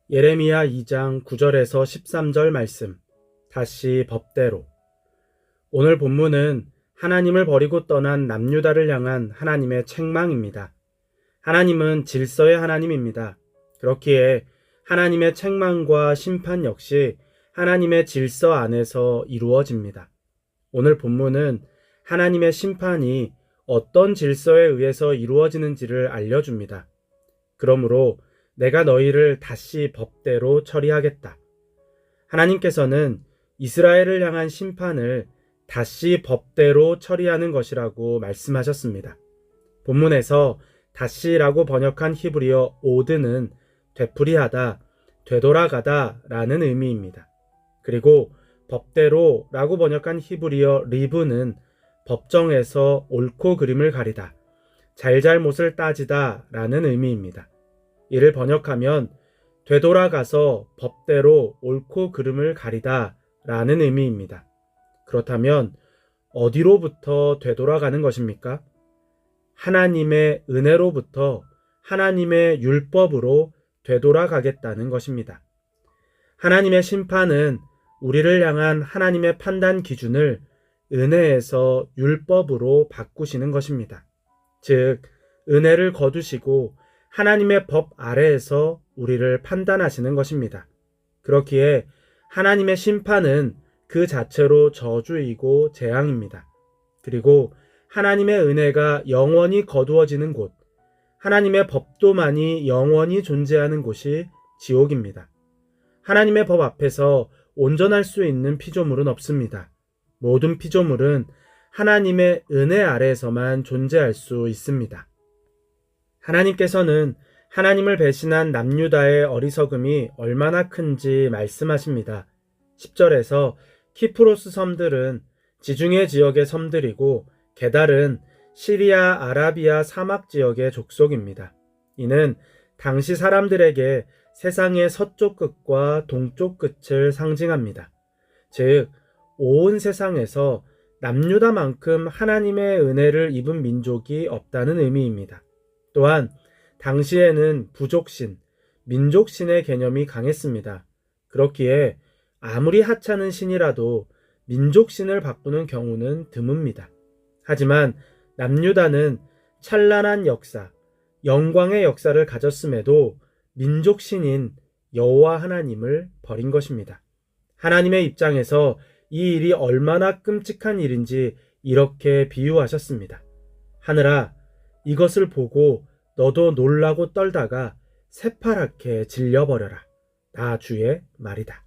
예레미야 2장 9절에서 13절 말씀, 다시 법대로. 오늘 본문은 하나님을 버리고 떠난 남유다를 향한 하나님의 책망입니다. 하나님은 질서의 하나님입니다. 그렇기에 하나님의 책망과 심판 역시 하나님의 질서 안에서 이루어집니다. 오늘 본문은 하나님의 심판이 어떤 질서에 의해서 이루어지는지를 알려줍니다. 그러므로 내가 너희를 다시 법대로 처리하겠다. 하나님께서는 이스라엘을 향한 심판을 다시 법대로 처리하는 것이라고 말씀하셨습니다. 본문에서 다시라고 번역한 히브리어 오드는 되풀이하다, 되돌아가다 라는 의미입니다. 그리고 법대로라고 번역한 히브리어 리브는 법정에서 옳고 그름을 가리다, 잘잘못을 따지다 라는 의미입니다. 이를 번역하면 되돌아가서 법대로 옳고 그름을 가리다 라는 의미입니다. 그렇다면 어디로부터 되돌아가는 것입니까? 하나님의 은혜로부터 하나님의 율법으로 되돌아가겠다는 것입니다. 하나님의 심판은 우리를 향한 하나님의 판단 기준을 은혜에서 율법으로 바꾸시는 것입니다. 즉, 은혜를 거두시고 하나님의 법 아래에서 우리를 판단하시는 것입니다. 그렇기에 하나님의 심판은 그 자체로 저주이고 재앙입니다. 그리고 하나님의 은혜가 영원히 거두어지는 곳, 하나님의 법도만이 영원히 존재하는 곳이 지옥입니다. 하나님의 법 앞에서 온전할 수 있는 피조물은 없습니다. 모든 피조물은 하나님의 은혜 아래에서만 존재할 수 있습니다. 하나님께서는 하나님을 배신한 남유다의 어리석음이 얼마나 큰지 말씀하십니다. 10절에서 키프로스 섬들은 지중해 지역의 섬들이고 게달은 시리아 아라비아 사막 지역의 족속입니다. 이는 당시 사람들에게 세상의 서쪽 끝과 동쪽 끝을 상징합니다. 즉, 온 세상에서 남유다만큼 하나님의 은혜를 입은 민족이 없다는 의미입니다. 또한 당시에는 부족신, 민족신의 개념이 강했습니다. 그렇기에 아무리 하찮은 신이라도 민족신을 바꾸는 경우는 드뭅니다. 하지만 남유다는 찬란한 역사, 영광의 역사를 가졌음에도 민족신인 여호와 하나님을 버린 것입니다. 하나님의 입장에서 이 일이 얼마나 끔찍한 일인지 이렇게 비유하셨습니다. 하늘아, 이것을 보고 너도 놀라고 떨다가 새파랗게 질려버려라. 나 주의 말이다.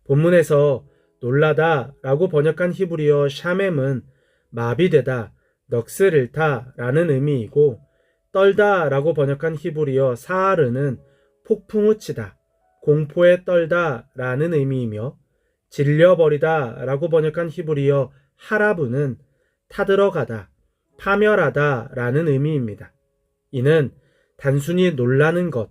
본문에서 놀라다 라고 번역한 히브리어 샤멤은 마비되다, 넋을 잃다 라는 의미이고, 떨다 라고 번역한 히브리어 사하르는 폭풍우 치다, 공포에 떨다 라는 의미이며, 질려버리다 라고 번역한 히브리어 하라브는 타들어가다, 파멸하다 라는 의미입니다. 이는 단순히 놀라는 것,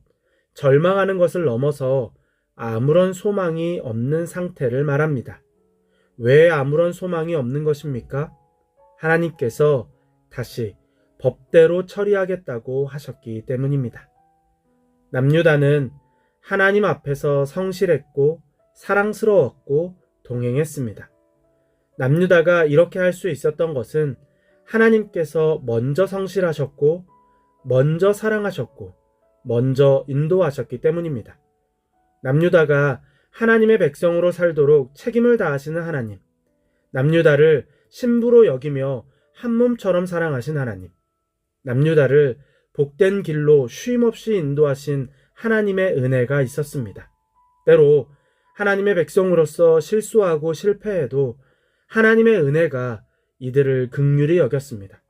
절망하는 것을 넘어서 아무런 소망이 없는 상태를 말합니다. 왜 아무런 소망이 없는 것입니까? 하나님께서 다시 법대로 처리하겠다고 하셨기 때문입니다. 남유다는 하나님 앞에서 성실했고 사랑스러웠고 동행했습니다. 남유다가 이렇게 할 수 있었던 것은 하나님께서 먼저 성실하셨고 먼저 사랑하셨고 먼저 인도하셨기 때문입니다. 남유다가 하나님의 백성으로 살도록 책임을 다하시는 하나님, 남유다를 신부로 여기며 한 몸처럼 사랑하신 하나님, 남유다를 복된 길로 쉼없이 인도하신 하나님의 은혜가 있었습니다. 때로 하나님의 백성으로서 실수하고 실패해도 하나님의 은혜가 이들을 긍휼히 여겼습니다.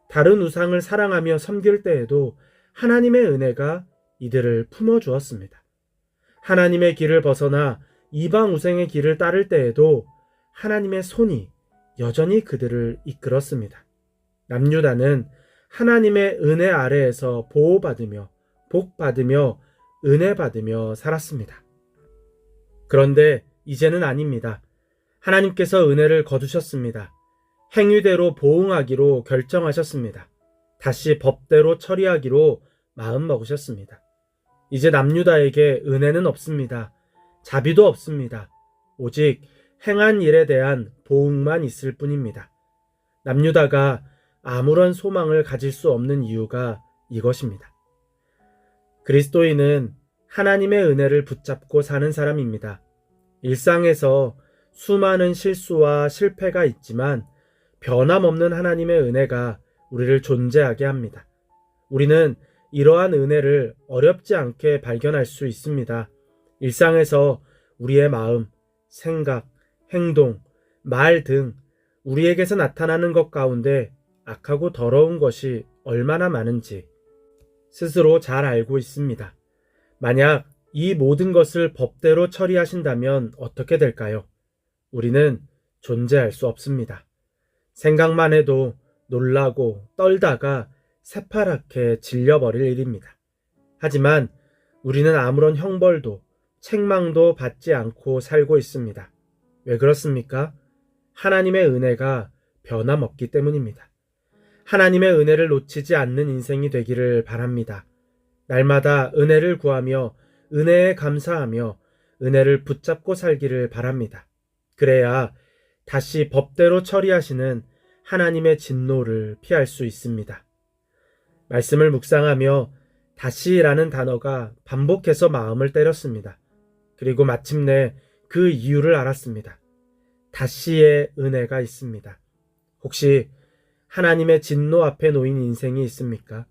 다른 우상을 사랑하며 섬길 때에도 하나님의 은혜가 이들을 품어주었습니다. 하나님의 길을 벗어나 이방 우상의 길을 따를 때에도 하나님의 손이 여전히 그들을 이끌었습니다. 남유다는 하나님의 은혜 아래에서 보호받으며 복받으며 은혜받으며 살았습니다. 그런데 이제는 아닙니다. 하나님께서 은혜를 거두셨습니다. 행위대로 보응하기로 결정하셨습니다. 다시 법대로 처리하기로 마음먹으셨습니다. 이제 남유다에게 은혜는 없습니다. 자비도 없습니다. 오직 행한 일에 대한 보응만 있을 뿐입니다. 남유다가 아무런 소망을 가질 수 없는 이유가 이것입니다. 그리스도인은 하나님의 은혜를 붙잡고 사는 사람입니다. 일상에서 수많은 실수와 실패가 있지만 변함없는 하나님의 은혜가 우리를 존재하게 합니다. 우리는 이러한 은혜를 어렵지 않게 발견할 수 있습니다. 일상에서 우리의 마음, 생각, 행동, 말 등 우리에게서 나타나는 것 가운데 악하고 더러운 것이 얼마나 많은지 스스로 잘 알고 있습니다. 만약 이 모든 것을 법대로 처리하신다면 어떻게 될까요? 우리는 존재할 수 없습니다. 생각만 해도 놀라고 떨다가 새파랗게 질려버릴 일입니다. 하지만 우리는 아무런 형벌도 책망도 받지 않고 살고 있습니다. 왜 그렇습니까? 하나님의 은혜가 변함없기 때문입니다. 하나님의 은혜를 놓치지 않는 인생이 되기를 바랍니다. 날마다 은혜를 구하며 은혜에 감사하며 은혜를 붙잡고 살기를 바랍니다. 그래야 다시 법대로 처리하시는 하나님의 진노를 피할 수 있습니다. 말씀을 묵상하며 다시라는 단어가 반복해서 마음을 때렸습니다. 그리고 마침내 그 이유를 알았습니다. 다시의 은혜가 있습니다. 혹시 하나님의 진노 앞에 놓인 인생이 있습니까?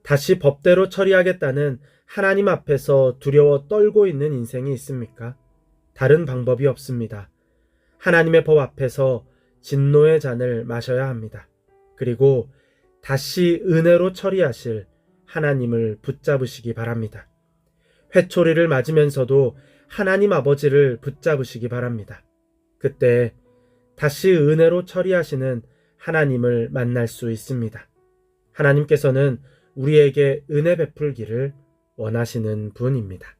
다시 법대로 처리하겠다는 하나님 앞에서 두려워 떨고 있는 인생이 있습니까? 다른 방법이 없습니다. 하나님의 법 앞에서 진노의 잔을 마셔야 합니다. 그리고 다시 은혜로 처리하실 하나님을 붙잡으시기 바랍니다. 회초리를 맞으면서도 하나님 아버지를 붙잡으시기 바랍니다. 그때 다시 은혜로 처리하시는 하나님을 만날 수 있습니다. 하나님께서는 우리에게 은혜 베풀기를 원하시는 분입니다.